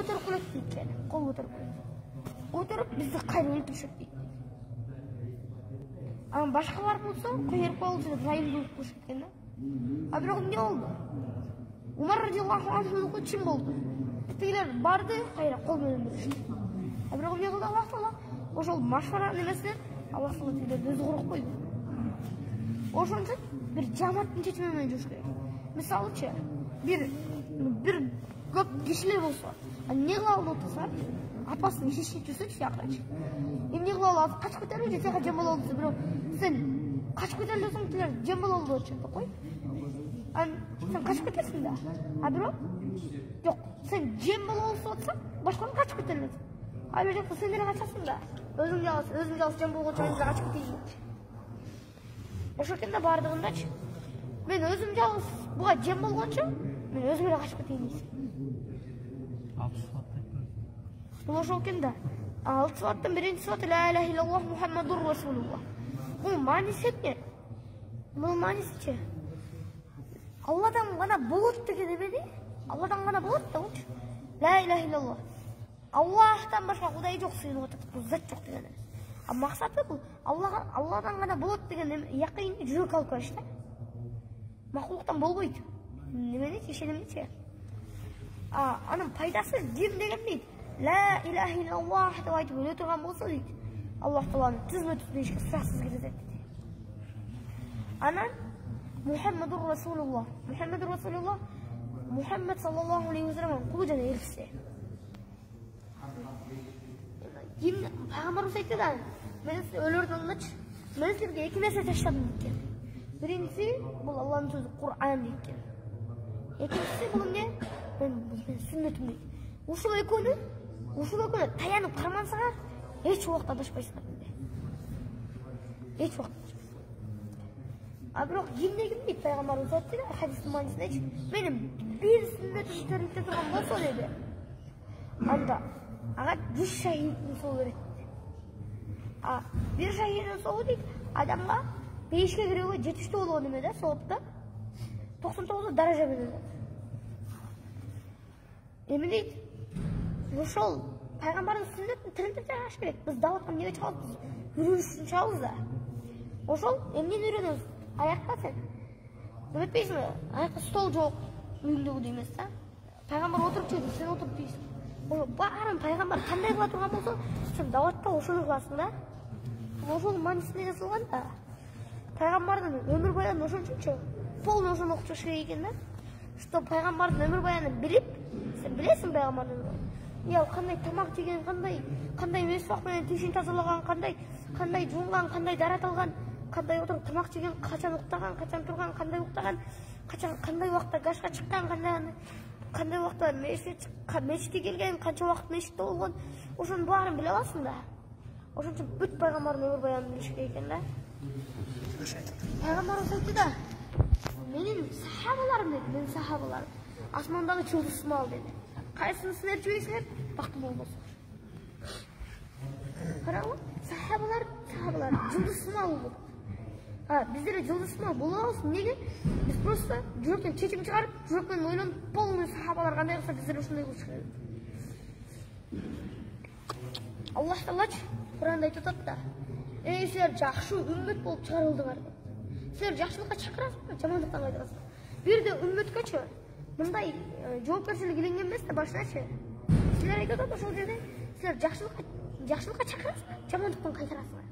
көтеріп қояды дейді және, қол көтеріп қояды. Көтеріп бізді қайыр өлтіршек дейді. Ama başkalar bulsa kıyır kolcuda rayın bulup koşarken de. Abi ne oldu? Umar radiyallahu anh'ın için oldu. Gittiler bardı, hayır kol bölündürüştü. Abi ne oldu Allah Teala? O şol maşvara nemesinden Allah Teala teyler özü kurup koydu. O şol için bir cemaatın çeçmemen coş gerek. Misalçı bir köp kişiler olsa, ne kılalı otursa, apasını şişe çözü çiğaklayacak. Ne kılalı kaç köteri önce tekrar cembal oldu. Sen kaç köterliyorsun ki cembal oldu için koy. Sen kaç kötersin de? Abi o? Yok. Sen cembal olsa başkanın kaç köterliyorsun? Abi yok sen nereye kaçasın da? Özüm yalası cembal olacağım da kaç köterliyorsun. O şekilde bardığında ben özüm yalası buğa cembal olacağım. Ben özüme kaç köterliyorsun. Bu o şekilde. 6 sıfattan birinci sıfatı La ilahe illallah Muhammedur Resulullah. Bunun manisi ne? Bunun manisi ki Allah'tan bana bulut dedi demedi. Allah'tan bana bulut da uç. La ilahe illallah. Allah'tan başka Kudayı yok suyunu oturtup bu zat yok dedi. Ama maksatı bu. Allah'tan bana bulut degen yakın жүрек alıp işte. Mahluktan bolboydu. Nemeni işelim neçe? Anın paydası din degen değil. La ilahe illallah deb aytып өле турган болсо дейт. Аллах Тааланы түзмө түзмө ешке сураксыз кетет дейт. Анан Muhammedur Resulullah. Muhammedur Resulullah Muhammed sallallahu aleyhi ve sellem кулу жана элчиси. Ким пайгамбарыбыз айтты да, мен өлөрдөн алдынчы мен силерге эки нерсе таштадым дейт. Биринчиси бул Аллахтын сөзү Кур'ан дейт. Экинчиси бул эмне? Мен сүннөтүм дейт. Ушул экөөнү таянып кармансаңар эч убакта адашпайсыңар дейт. Эч убакта. Бирок кимде дейт пайгамбарыбыз айтты да хадистин маанисинде менин бир сүннөтүм терилте турган болсо деди. Анда ага 100 шахиддин сообу берет. Бир шахиддин сообу дейт адамга бейишке кирүүгө жетиштүү болгон эме да соопта 99 даража берилет. Эми дейт ошол пайгамбардын сүннөтүн тирилтип жашаш керек. Биз даватка эмнеге чыгабыз? Жүрүш үчүн чыгабыз да. Ошол эмнени үйрөнөбүз? Аякта сен. Эметпейсиңби? Аякта стол жок, үйүңдөгүдөй эмес да. Пайгамбар отуруп жейди, сен отуруп жейсиң. Ошо баарын пайгамбар кандай кыла турган болсо, сен даватта ошону кыласың да. Ошонун маанисинде жазылган да. Пайгамбардын өмүр баянын ошон үчүнчү полный ошону окуп чыгыш керек экен да. Что пайгамбардын өмүр баянын билип, сен билесиң пайгамбардын. Ал кандай тамак жеген, кандай месвак менен тишин тазалаган, кандай жуунган, кандай дарат алган, кандай отуруп тамак жеген, качан уктаган, качан турган, кандай уктаган, кандай убакта гашка чыккан, кандай убакта мечитке келген, канча убакыт мечитте болгон, ошонун баарын биле аласың да. Ошон үчүн бүт пайгамбардын өмүр баянын билиш керек экен да. Пайгамбарыбыз айтты да, менин сахабаларым деди, менин сахабаларым асмандагы жылдыз сымал деди. Кайсысын силер жибейсиңер, бактылуу болсуңар. Караңыз, сахабалар жылдыз сымал болду. Биздер жылдыз сымал боло албайбыз. Эмнеге? Биз просто жүрөктөн чечим чыгарып, жүрөктөн ойлонуп, полный сахабалар кандай кылса биздер ошондой кылыш керек. Аллах Таала Куранда айтып атат да, ey силер жакшы үммөт болуп чыгарылдыңар. Силер жакшылыкка чакырасыңар, жамандыктан кайдырасыңар. Бир да үммөткөчү мындай жоопкерчилик иленген эмес да башыначы. Силер айтып атат ошол жерде, силер жакшылыкка чакырасыңар, жамандыктан кайтарасыңар.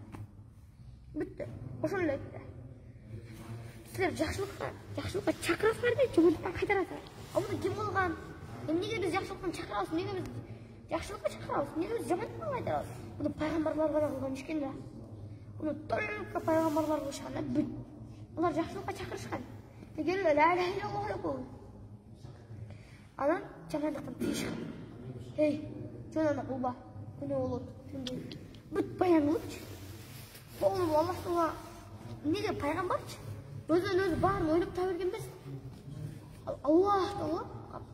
Бүттү. Ошол эле айтты. Силер жакшылыкка чакырасыңар да, жамандыктан кайтарасыңар. Муну ким кылган? Эмнеге биз жакшылыктан чакырабыз? Эмнеге биз жакшылыкка чакырабыз? Эмнеге биз жамандыктан кайтарабыз? Муну пайгамбарлар гана кылган ишкен да. Муну только пайгамбарлар кылышкан да, бүт. Алар жакшылыкка чакырышкан. Келе ла иляха илlalloh деп болду. Анан жамандыктан тыйышкан. Жонаны кылба, күнөө болот, түндө. Бүт баян кылыпчы. Полный Аллах Таала эмнеге пайгамбарчы? Өзүнөн өзү баарын ойлоп таба берген эмес. Аллах Таала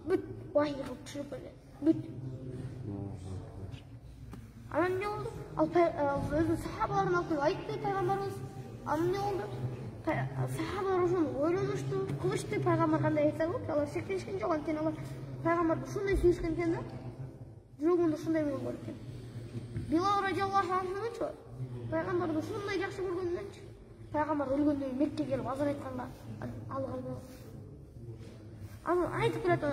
бүт вахий кылып түшүрүп берген. Бүт. Анан эмне болду? Өзүнүн сахабаларын алып айтты пайгамбарыбыз. Анан эмне болду? Сахабалар ошону ойлонушту, кылышты, пайгамбар кандай айтса болот, алар шектешкен жок, анткени алар пайгамбарды ушундай сүйүшкөн экен да. жүрөгүндө ушундай ой бар экен. Билал радиаллаху анхучу пайгамбарды ушундай жакшы көргөндөнчү пайгамбар өлгөндөн кийин Меккеге келип азан айтканга ал калбай. Аны айтып келет,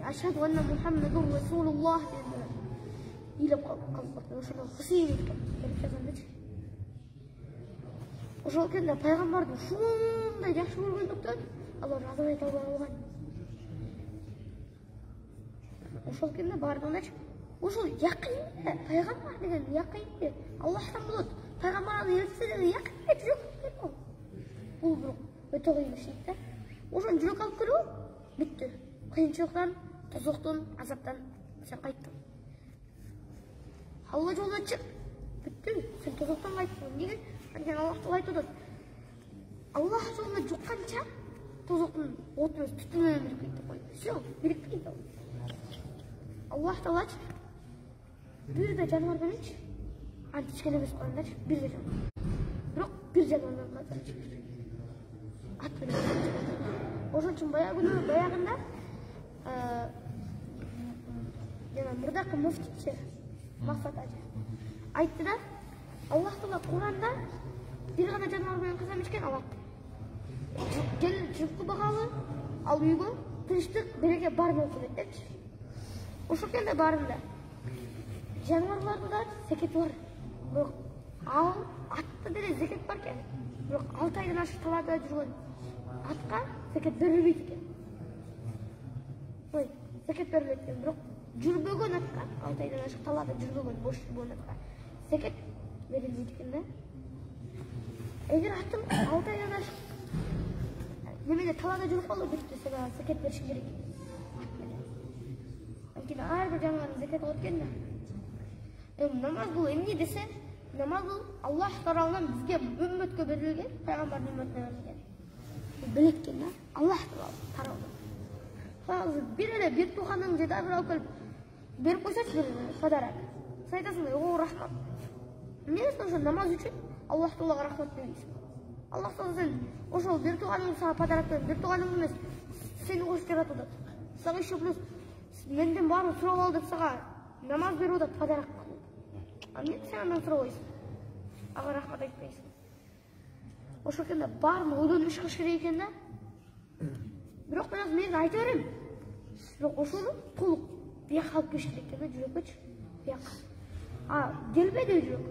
أشهد أن محمد رسول الله إلى قلبك خسير ошол кезде пайгамбарды ушундай жакшы көргөндүктөн Алла разы айта албаган. Ошол кезде бардыгыначы ошол якын пайгамбар деген якын Аллахтан болот. Пайгамбарды ертсе деген якын жок. Бул бирок өтө кыйын иш да. Ошон жүрөк алып келүү бүттү. Кыйынчылыктан, тозоктон, азаптан сен кайттың. Алла жолуна чык. Бүттү. Сен тозоктон кайттың. Неге? Анткени Аллах айтып атат. Аллах жолуна жукканча тозоктун оту түтүнүнөн бирип кетип койду. Всё, бирип кетти. Аллах таалачы бир да жаныбар мененчи анча кичкене эмес койгондачы бир да жаныбар. Бирок бир жаныбардан казарчы. Ат менен. Ошон үчүн баягында жана мурдакы муфтичи Максат ажы айтты да, Аллах Таала Куранда бир гана жаныбар менен касам ичкен алат. Жел жылкы багалы ал үйгө тынчтык береке бар болсун депчи. Ошол кезде барында жаныбарларда да зекет бар. Бирок ал атта деле зекет бар экен. Бирок 6 айдан ашык талаада жүргөн атка зекет берилбейт экен. Ой, зекет берилбейт экен. Бирок жүрбөгөн атка 6 айдан ашык талаада жүрбөгөн бош жүргөн атка зекет берилбейт экен да. Эгер атым 6 айдан ашык немеде талаада жүрүп калды бүттү, сага зекет бериш керек. Анткени ар бир жаныбардын зекети болот экен да. Намаз бул эмне десе, намаз бул Аллах тарабынан бизге үммөткө берилген, пайгамбардын үммөтүнө берилген. Билет экен да, Аллах тарабынан. Азыр бир эле бир тууганың же да бир алып келип берип койсочу бир подарок. Сен айтасың, "О, рахмат." Эмне ошо намаз үчүн Аллах Таалага рахмат дейсиң. Аллах Таала сен ошол бир тууганың сага подарок берип, бир тууганың эмес, сени коюп жаратып атат. Сага иши плюс менден баарын сурап ал деп сага намаз берип атат подарок. А эмне сен андан сурабайсың? Ага рахмат айтпайсың. Ошол кезде баарын ойлонуп иш кылыш керек экен да. Бирок мен айта берем. Бирок ошону толук бияка алып келиш керек экен да, жүрөккөчү. Бияка. Келбеди жүрөк.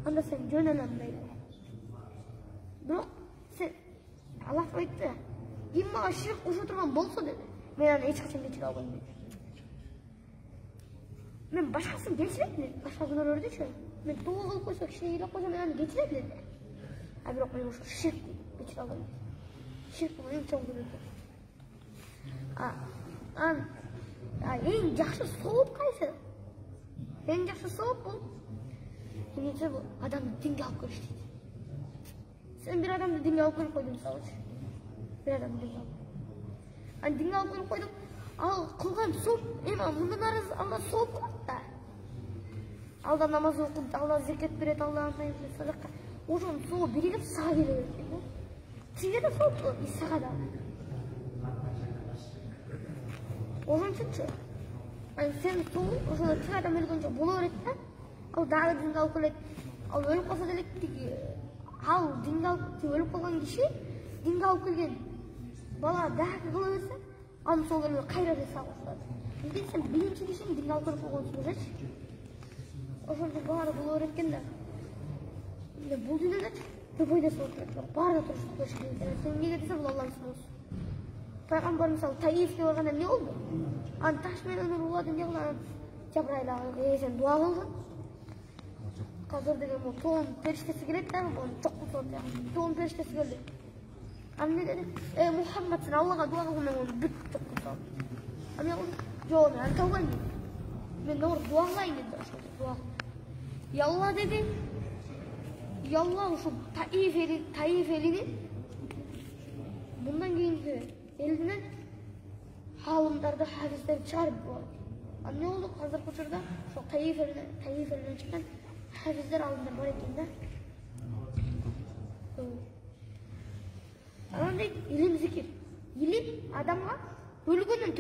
Анда сен жөнөнөн дейли. Бирок сен Аллах айтты. Ким мага ширк кошо турган болсо деди. Мен аны эч качан кечире албайм деди. Мен башкасын кечирем деди. Башка күнөөлөрдүчү. Мен тоо кылып койсо, кичине ыйлап койсо мен аны кечирем деди. Бирок мен ошо ширк кечире албайм. Ширк бул эң чоң күнөө. Эң жакшы сооп кайсы? Эң жакшы сооп бул эмне бул адамды динге алып келиш дейт. Сен бир адамды динге алып келип койдуң, мисалычы. Бир адамды динге алып. Динге алып келип койдуң. Ал кылган сооп, мындан ары Алла сооп кылат да. Алда намаз окуп, Алла зекет берет, Алла садака. Ошонун сообу биригип сага келе берет экен да. Сизге да сооп болот, сага да. Ошон үчүнчү. Сен сообу ошол тик адам өлгөнчө боло берет да. Ал дагы динге алып келет. Ал өлүп калса деле ал динге алып өлүп калган киши динге алып келген бала дагы кыла берсе, аны сол эле кайра жасап кошулат. Эмне сен биринчи кишини динге алып келип койгонсуң дечи. Ошондо баары боло берет экен да. Бул дүйнөдө көп ойдосы болот керек. Баары туруп коюш керек. Сен эмнеге десе бул Алланын сунусу. Пайгамбар мисалы Таифке барганда эмне болду? Аны таш менен уруулады, эмне кылган? Жабырайыл ага сен дуа кылгын. Казыр деген бул тоон периштеси келет да, бул жок болот да. Тоон периштеси келди. Эмне деди? Мухаммад сен Аллага дуа кылгын, мен бүт жок болот. Эмне болду? Жок, мен анта албайм. Мен дуа кылайын деди ошол дуа. Я Алла деди. Ya Allah şu Taif elinin bundan keyinki elinden halımlarda hafizleri çağırıp var. Ne oldu? Hazır Koçur'da şu Taif elinden çıkan hafizler alındır var ekinde. Ama ilim zikir. İlim адамға өлгөндөн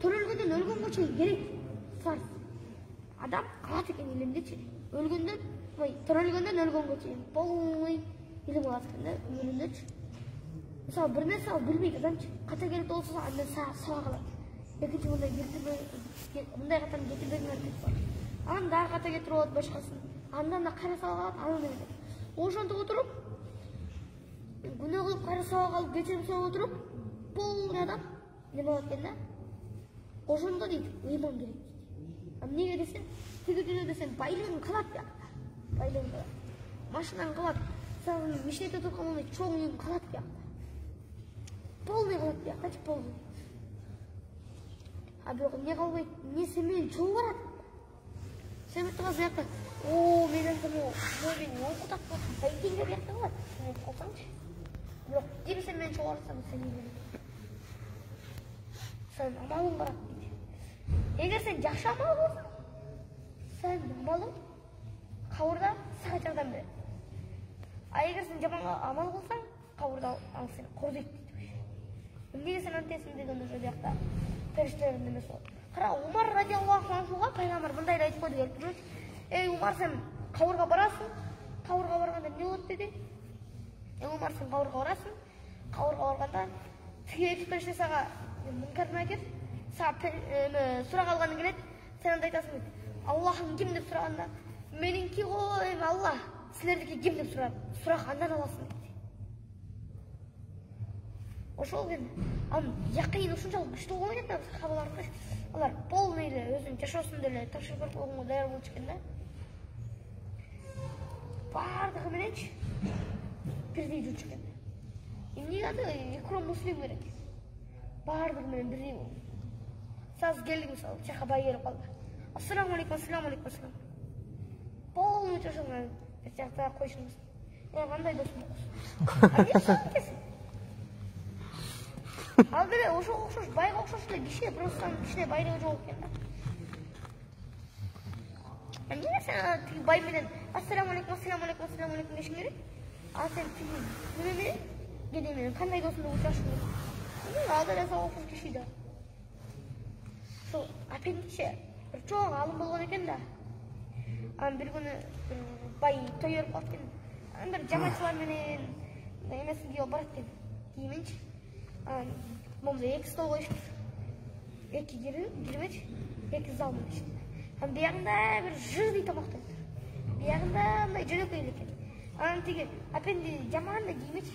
төрөлгөндөн өлгөнгө чейин керек фарз. Адам калат экен илимдечи. Өлгөндөн, төрөлгөндөн өлгөнгө чейин полный илим алат экен да өмүрүндөчү. Мисалы бир нерсе билбейт адамчы. Ката келип болсо андан сабак алат. Экинчи мындай катаны кетирбеңер деп бар. Анан дагы ката кетирип алат башкасын. Андан да кайра сабак алат, анан эле. Ошентип отуруп, күнөө кылып кайра сабак алып кечирим сурап отуруп, полный адам неме болот экен да. Ошондо дейт, ыйман керек дейт. Эмнеге десем, тиги десем, байлыгың калат биякта. Байлыгың калат. Машинаң калат. Сен мишнете турган чоң үйүң калат биякта. Полный калат биякта, полный. А бирок эмне калбайт? Эмне сен менен чогуу барат? Сен турган биякта, менен мойнуң окутат болуп, байтеңге биякта калат. Сен калсаңчы. Бирок ким сен менен чогуу барсаң, сен ийгилик. Sen amalın barat deydi. Eğer sen жақсы амал болсаң, sen амалың қабырда саған жардам береді. А егер сен жаман амал болсаң, қабырда ал сені қорғайды дейді. Неге сен антесің деген уже жақта періштелердің немесі болады. Қара, Умар радиаллаху анхуға пайғамбар мындай айтып қойды келіп тұрды. Ей Умар, сен қабырға барасың, қабырға барғанда не болады деді? Умар, сен қабырға барасың, қабырға барғанда екі періште саған мүнкар накир, сұрақ алғаны келеді, сен анда айтасың дейді. Аллахың кім деп сұрағанда, меніңки ғой, Алла, сілердікі кім деп сұрақ андан аласың дейді. Ошол ген, яқин ушунчалык күчтүү болгон экен сахабаларды. Алар полный эле өзүнүн жашоосунда эле тапшырып койгонго даяр болчу экен да. Бардыгы мененчи бирдей жүрчү экен. Эмнеге анда икром муслим керек? Бардыгы менен бирдей болду. Саз келди мисалы, жака бай келип калды. Ассаламу алейкум, ассаламу алейкум, ассалам. Полный жашаган жакта койшуңуз. Кандай досум болсун. Ал деле ошого окшош, байга окшош эле киши, просто кичине байлыгы жок экен да. Эмнеге сен тиги бай менен ассаламу алейкум, ассаламу алейкум, ассаламу алейкум дешиң керек? А сен тиги неме менен, кеде менен кандай досуңду учашың керек? Ал деле сага окшош киши да. Сол апендичи бир чоң алым болгон экен да. Бир күнү бай той өөрүп калат экен. Бир жамаатчылар менен эмесин кийип барат экен. Кийиминчи. Момда эки стол коюшуп, эки кирмеч, эки зал менен. Биягында бир жырдый тамактар. Биягында мындай жөнөкөй эле экен. Анан тиги апенди жаман эле кийимич,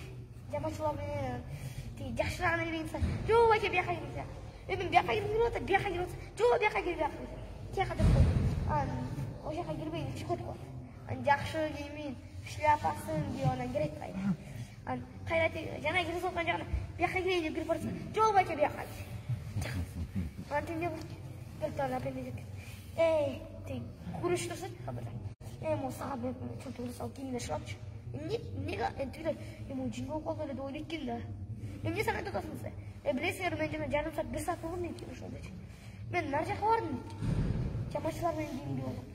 жамаатчылар менен тиги жакшыраагына кирейинсе, жок аке бияка кирейин. Мен бияка кирип атат, бияка кирип атат. Жок бияка кирип атат. Тияка деп койду. Ошол жака кирбей чыгып кетип калат. Жакшы кийимин, шляпасын кийип анан кирет кайра. Кайра жана кирип аткан жагына бияка кирейин деп кирип барса, жок аке бияка. Антен не болду? Бир тана апенди тиги курушturса кабырда. Могу сага берип чөнтөгү салып кийимине шылапчы. Эмнеге энтилер могу жин болуп калды деп ойлойт экен да. Эмне сен айтып атасың сен? Билесиңер, мен жана жарым саат, бир саат болгон дейт ошондочу. Мен нар жака бардым дейт. Жамаатчылар менен кийим кийип алдым.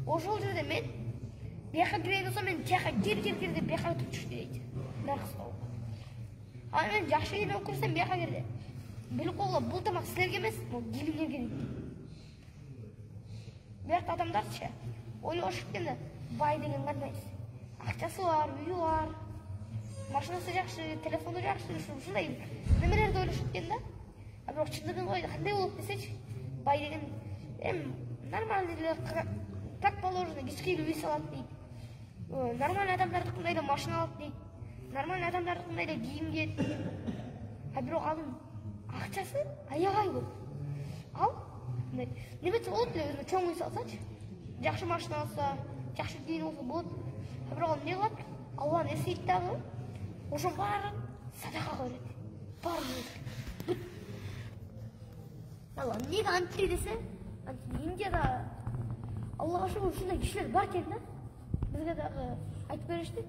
Ошол жерде мен бияка кирейин десем, мен жака кир деп бияка өтүп дейт. Наркыстоо. Мен жакшы кийинип кирсем бияка кирди. Билип койгула, бул тамак силерге эмес, бул кийимдерге дейт. Бирок адамдарчы ойлошуп экен да, бай деген кандай? Акчасы бар, үйү бар, машинасы жакшы, телефону жакшы, ушундай немелерди ойлошуп экен да. Бирок чындыгын койду, кандай болот десечи, бай деген нормальный эле как положено кичке үй салат дейт. Нормальный адамдардыкындай эле машина алат дейт. Нормальный адамдардыкындай эле кийим кийет. Бирок анын акчасы аябай көп. Ал немесе болот эле өзүнө чоң үй салсачы, жакшы машина алса, жакшы кийин болсо болот. Бирок ал эмне кылат? Алланы эстейт дагы, ошонун баарын садакага берет. Баарын. Алла эмнеге антип десе, Индияда Аллага шүгүр ушундай кишилер бар экен да. Бизге дагы айтып беришти.